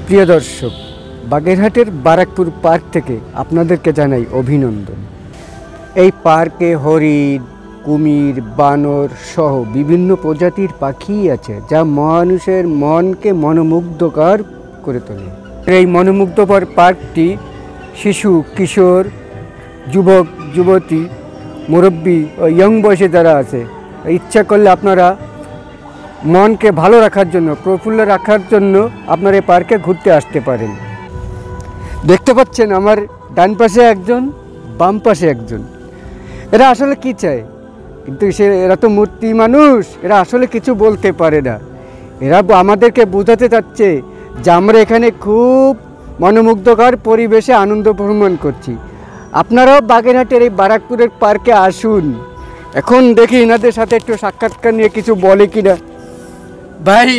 প্রিয় দর্শক, বাগেরহাটের বারাকপুর পার্ক থেকে আপনাদেরকে জানাই অভিনন্দন। এই পার্কে হরিণ, কুমির, বানর সহ বিভিন্ন প্রজাতির পাখি আছে, যা মানুষের মনকে মনোমুগ্ধকর করে তোলে। এই মনোমুগ্ধকর পার্কটি শিশু, কিশোর, যুবক, যুবতী, মুরব্বী ও ইয়ং বয়সে যারা আছে, ইচ্ছা করলে আপনারা মনকে ভালো রাখার জন্য, প্রফুল্ল রাখার জন্য আপনারা এই পার্কে ঘুরতে আসতে পারেন। দেখতে পাচ্ছেন আমার ডান পাশে একজন, বাম পাশে একজন। এরা আসলে কি চায়? কিন্তু এরা তো মূর্তি মানুষ, এরা আসলে কিছু বলতে পারে না। এরা আমাদেরকে বোঝাতে চাচ্ছে যে আমরা এখানে খুব মনোমুগ্ধকর পরিবেশে আনন্দ ভ্রমণ করছি। আপনারাও বাগেরহাটের এই বারাকপুরের পার্কে আসুন। এখন দেখি এনাদের সাথে একটু সাক্ষাৎকার নিয়ে কিছু বলে কিনা। ভাই,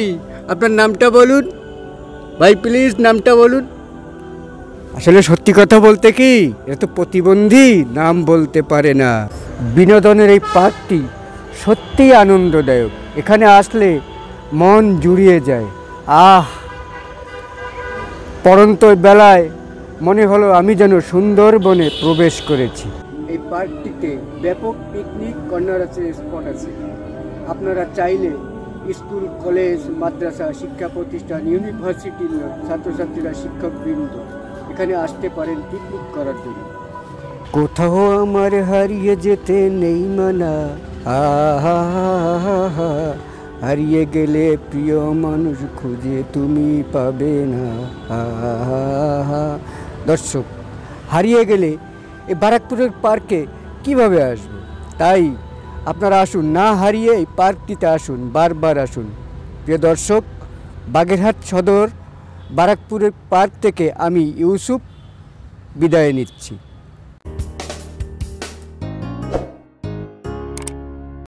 আপনার নামটা বলুন। ভাই প্লিজ নামটা বলুন। আসলে সত্যি কথা বলতে কি, এরা তো প্রতিবন্ধী, নাম বলতে পারে না। বিনোদনের এই পার্কটি সত্যিই আনন্দদায়ক। এখানে আসলে মন জুড়িয়ে যায়। পরন্ত বেলায় মনে হলো আমি যেন সুন্দরবনে প্রবেশ করেছি। এই পার্কটিতে ব্যাপক পিকনিক কর্নার আছে, স্পট আছে। আপনারা চাইলে স্কুল, কলেজ, মাদ্রাসা, শিক্ষা প্রতিষ্ঠান, ইউনিভার্সিটির ছাত্রছাত্রীরা, শিক্ষকবৃন্দ এখানে আসতে পারেন পিকনিক করার জন্য। কোথাও আমার হারিয়ে যেতে নেই মানা, হারিয়ে গেলে প্রিয় মানুষ খুঁজে তুমি পাবে না। দর্শক, হারিয়ে গেলে এই বারাকপুরের পার্কে কিভাবে আসবো? তাই আপনারা আসুন, না হারিয়ে এই পার্কটিতে আসুন, বারবার আসুন। প্রিয় দর্শক, বাগেরহাট সদর বারাকপুরের পার্ক থেকে আমি ইউসুফ বিদায় নিচ্ছি।